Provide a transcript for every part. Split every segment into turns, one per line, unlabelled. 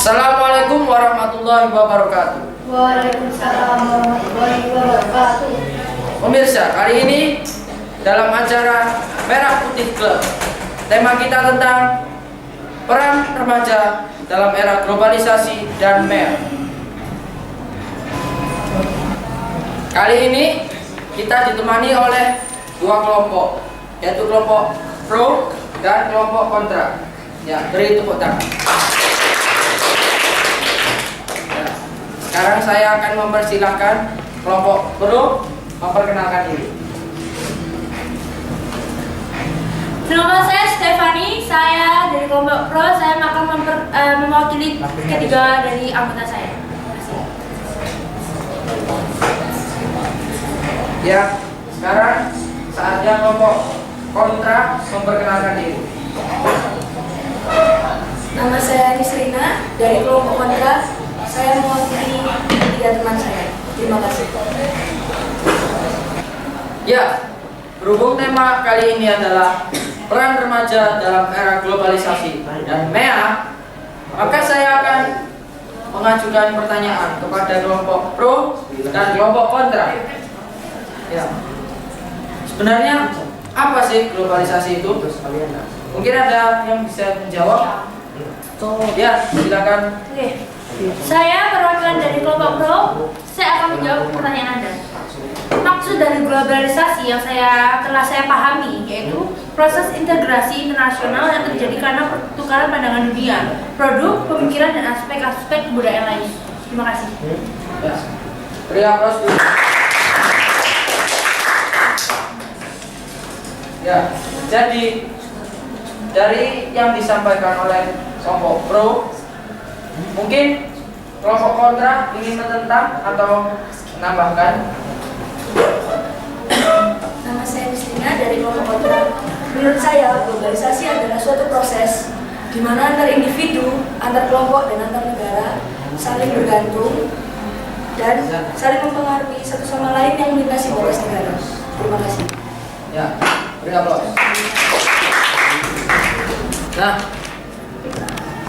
Assalamualaikum warahmatullahi wabarakatuh.
Waalaikumsalam warahmatullahi wabarakatuh.
Pemirsa, kali ini dalam acara Merah Putih Club, tema kita tentang peran remaja dalam era globalisasi dan MEA. Kali ini kita ditemani oleh dua kelompok, yaitu kelompok pro dan kelompok kontra. Ya, beri tepuk tangan. Sekarang saya akan mempersilahkan kelompok pro memperkenalkan diri.
Nama saya Stefani, saya dari kelompok pro. Saya akan mewakili ketiga dari anggota saya. Terima kasih.
Ya, sekarang saatnya kelompok kontra memperkenalkan diri.
Nama saya Nisrina dari kelompok kontra. Saya mewakili tiga teman saya. Terima kasih.
Ya, berhubung tema kali ini adalah peran remaja dalam era globalisasi dan MEA, maka saya akan mengajukan pertanyaan kepada kelompok pro dan kelompok kontra. Ya, sebenarnya apa sih globalisasi itu? Mungkin ada yang bisa menjawab? Ya, silakan.
Oke. Saya perwakilan dari kelompok pro. Saya akan menjawab pertanyaan Anda. Maksud dari globalisasi yang telah saya pahami yaitu proses integrasi internasional yang terjadi karena pertukaran pandangan dunia, produk, pemikiran, dan aspek-aspek kebudayaan lain. Terima kasih.
Ya, beri aplaus dulu. Ya, jadi dari yang disampaikan oleh kelompok pro, mungkin kelompok kontra ingin menentang atau menambahkan.
Nama saya Nisrina dari kelompok kontra. Menurut saya, globalisasi adalah suatu proses di mana antar individu, antar kelompok, dan antar negara saling bergantung dan saling mempengaruhi satu sama lain yang melintasi batas negara. Terima kasih.
Ya, beri aplaus. Nah,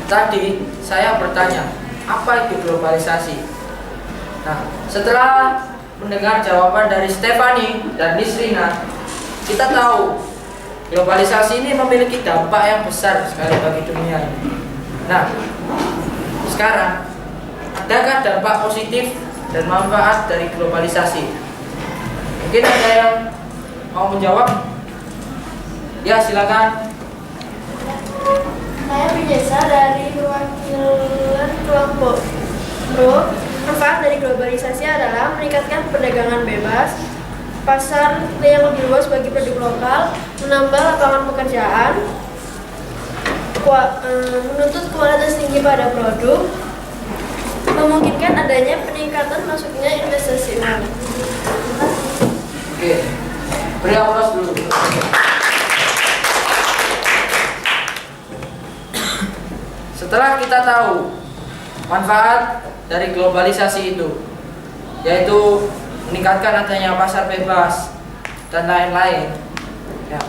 tadi saya bertanya, apa itu globalisasi? Nah, setelah mendengar jawaban dari Stefani dan Nisrina, kita tahu globalisasi ini memiliki dampak yang besar sekali bagi dunia ini. Nah, sekarang adakah dampak positif dan manfaat dari globalisasi? Mungkin ada yang mau menjawab? Ya, silakan.
Saya Binesa dari perwakilan kelompok pro. Manfaat dari globalisasi adalah meningkatkan perdagangan bebas, pasar yang lebih luas bagi produk lokal, menambah lapangan pekerjaan, menuntut kualitas tinggi pada produk, memungkinkan adanya peningkatan masuknya investasi uang.
Oke, beri aplaus dulu. Setelah kita tahu manfaat dari globalisasi itu, yaitu meningkatkan adanya pasar bebas dan lain-lain, ya,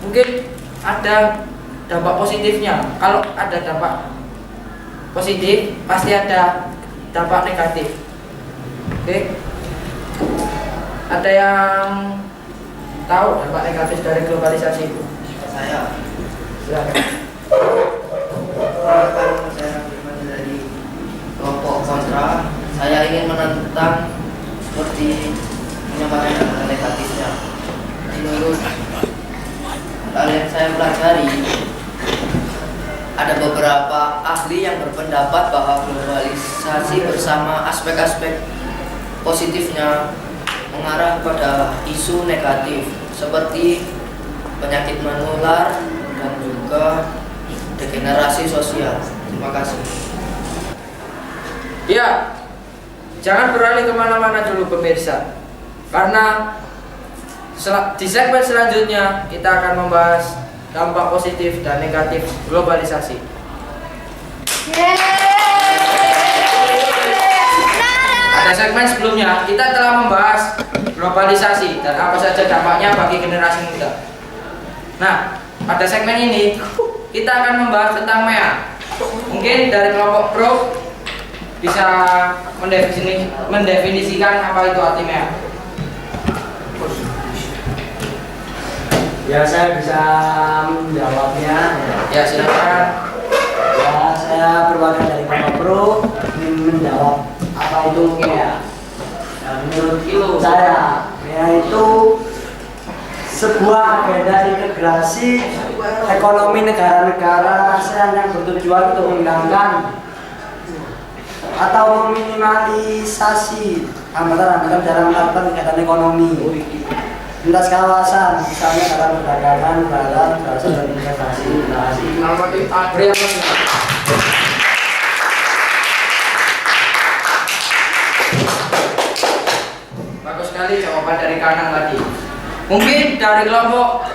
mungkin ada dampak positifnya. Kalau ada dampak positif, pasti ada dampak negatif. Oke, ada yang tahu dampak negatif dari globalisasi itu?
Saya
Silakan.
Karena saya dari kelompok kontra, saya ingin menentang seperti menyampaikan hal negatifnya. Menurut hal yang saya pelajari, ada beberapa ahli yang berpendapat bahwa globalisasi bersama aspek-aspek positifnya mengarah pada isu negatif seperti penyakit menular dan juga degenerasi sosial. Terima kasih.
Ya, jangan beralih kemana-mana dulu pemirsa, karena di segmen selanjutnya kita akan membahas dampak positif dan negatif globalisasi. Pada segmen sebelumnya kita telah membahas globalisasi dan apa saja dampaknya bagi generasi muda. Nah, pada segmen ini kita akan membahas tentang MEA Mungkin dari kelompok pro bisa mendefinisikan apa itu arti MEA.
Ya, saya bisa menjawabnya.
Ya, silakan.
Ya, saya perwakilan dari kelompok pro ingin menjawab apa itu MEA. Ya, menurut saya, MEA itu sebuah agenda integrasi ekonomi negara-negara ASEAN yang bertujuan untuk menghilangkan atau meminimalisasi hambatan-hambatan dalam melakukan kegiatan ekonomi lintas kawasan, misalnya dalam perdagangan, barang, jasa, dan investasi. Terima kasih.
Bagus sekali jawaban dari Kanang tadi. Mungkin dari kelompok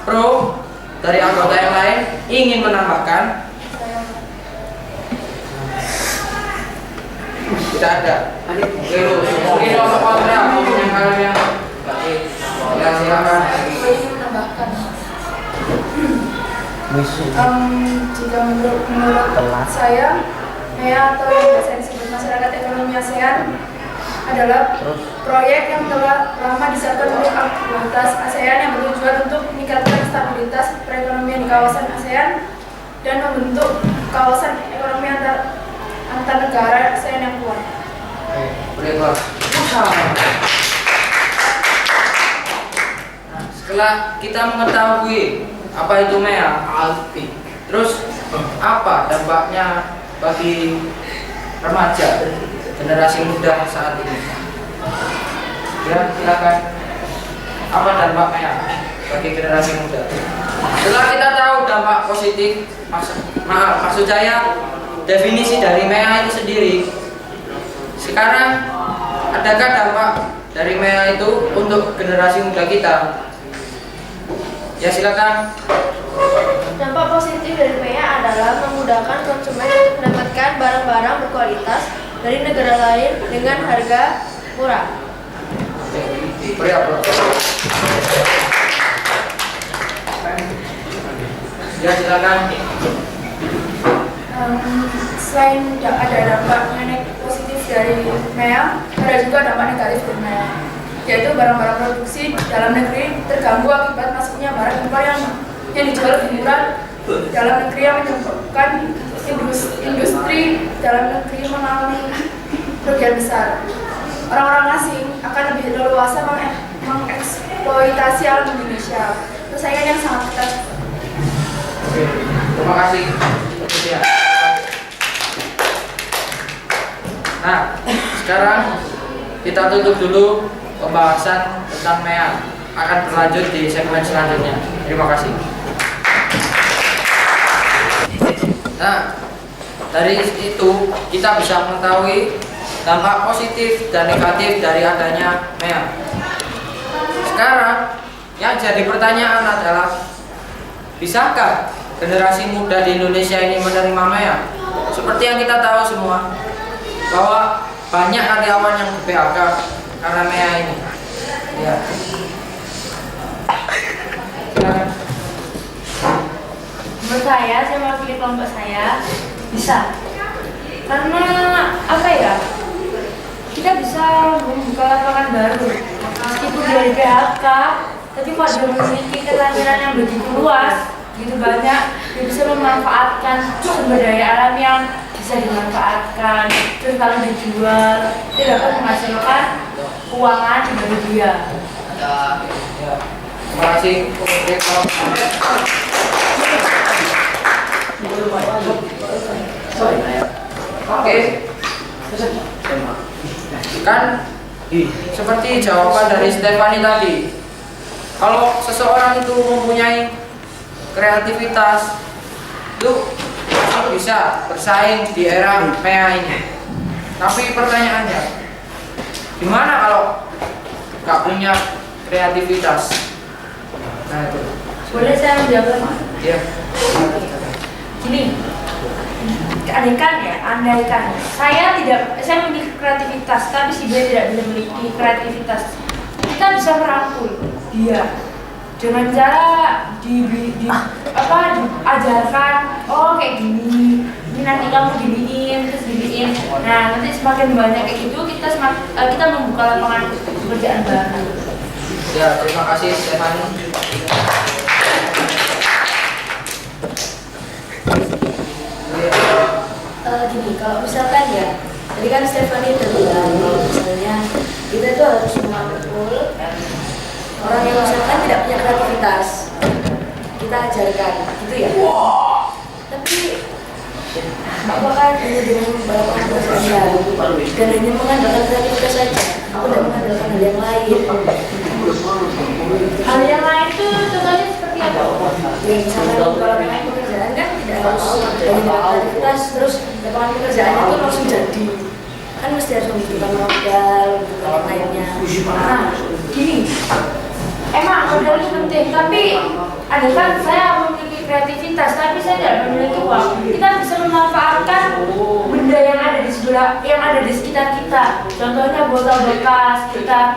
pro, dari anggota yang lain ingin menambahkan? Tidak ada. Mungkin kelompok kontra punya hal yang ya, silakan.
Ingin menambahkan. Jika menurut saya, MEA atau yang biasa disebut Masyarakat Ekonomi ASEAN adalah proyek yang telah lama disiapkan oleh aktivitas ASEAN yang bertujuan untuk meningkatkan stabilitas perekonomian di kawasan ASEAN dan membentuk kawasan ekonomi antar negara ASEAN yang kuat.
Baiklah. Nah, setelah kita mengetahui apa itu MEA, terus apa dampaknya bagi remaja generasi muda saat ini? Ya, silakan. Apa dampak MEA bagi generasi muda? Setelah kita tahu dampak positif, maksud saya definisi dari MEA itu sendiri. Sekarang, adakah dampak dari MEA itu untuk generasi muda kita? Ya, silakan.
Dampak positif dari MEA adalah memudahkan konsumen untuk mendapatkan barang-barang berkualitas dari negara lain dengan harga murah.
Beri aplaus. Ya, silakan.
Selain ada dampak positif dari MEA, ada juga dampak negatif dari MEA, yaitu barang-barang produksi dalam negeri terganggu akibat masuknya barang impor yang dijual lebih murah dalam negeri yang menyebabkan industri dalam negeri mengalami kerugian besar. Orang-orang asing akan lebih leluasa mengeksploitasi alam Indonesia. Persaingan yang sangat ketat.
Terima kasih. Ya. Nah, sekarang kita tutup dulu pembahasan tentang MEA. Akan berlanjut di segmen selanjutnya. Terima kasih. Nah, dari itu kita bisa mengetahui dampak positif dan negatif dari adanya MEA. Sekarang yang jadi pertanyaan adalah, bisakah generasi muda di Indonesia ini menerima MEA? Seperti yang kita tahu semua, bahwa banyak karyawan yang di-PHK karena MEA ini. Ya.
Menurut saya mewakili kelompok saya bisa, karena apa ya, kita bisa membuka lapangan baru meskipun dari PHK, tapi kalau dia memiliki keterampilan yang begitu luas, begitu banyak, dia bisa memanfaatkan sumber daya alam yang bisa dimanfaatkan, terus kalau dijual dia dapat menghasilkan keuangan dari dia.
Terima kasih. Oke. Kan seperti jawaban dari Stefani tadi, kalau seseorang itu mempunyai kreativitas, itu bisa bersaing di era MEA ini. Tapi pertanyaannya, gimana kalau nggak punya kreativitas? Nah itu.
Boleh saya menjawab?
Ya.
Gini, andaikan saya memiliki kreativitas, tapi si dia tidak memiliki kreativitas, kita bisa merangkul dia dengan cara diajarkan, oh kayak gini, ini nanti kamu giniin, terus giniin. Nah, nanti semakin banyak kayak gitu, kita membuka lapangan pekerjaan baru.
Ya, terima kasih Stefani.
Gini, kalau misalkan ya, tadi kan Stefani udah bilang kalau misalnya kita itu harus mengatur orang yang misalkan tidak punya kreativitas, kita ajarkan, gitu ya. Tapi apakah hanya dengan beberapa pekerjaan dan hanya mengandalkan kreativitas saja, aku tidak mengandalkan hal yang lain.
Hal yang lain itu contohnya seperti apa?
Ya, misalkan kalau lapangan pekerjaan kan tidak harus hanya dengan kreativitas, terus lapangan pekerjaannya itu langsung jadi. Kan mesti harus membutuhkan modal, membutuhkan lainnya.
Nah, gini, emang modal itu penting, tapi ada kan saya memiliki kreativitas, tapi saya tidak memiliki uang. Kita bisa memanfaatkan benda yang ada di sebelah, yang ada di sekitar kita. Contohnya botol bekas, kita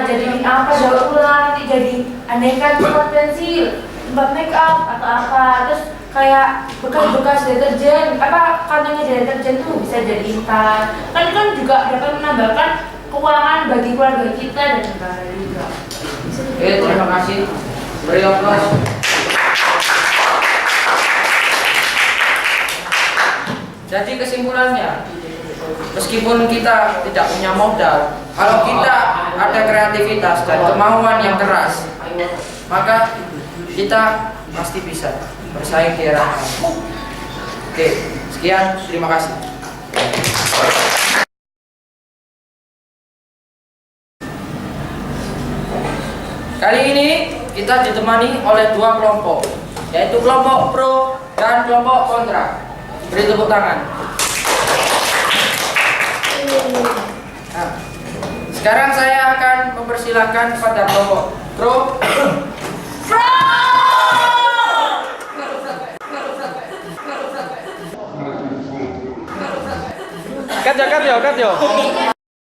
jadi apa, daur ulang, nanti jadi aneka tempat pensil, tempat make up atau apa. Terus kayak bekas-bekas deterjen, apa kantongnya deterjen tuh bisa jadi instan. Kan juga dapat menambahkan keuangan bagi keluarga kita dan negara juga.
Oke, terima kasih. Beri aplaus. Jadi kesimpulannya, meskipun kita tidak punya modal, kalau kita ada kreativitas dan kemauan yang keras, maka kita pasti bisa bersaing di era ini. Oke, sekian, terima kasih. Kali ini kita ditemani oleh dua kelompok, yaitu kelompok pro dan kelompok kontra. Beri tepuk tangan. Nah, sekarang saya akan mempersilahkan kepada kelompok pro.
Cut yo.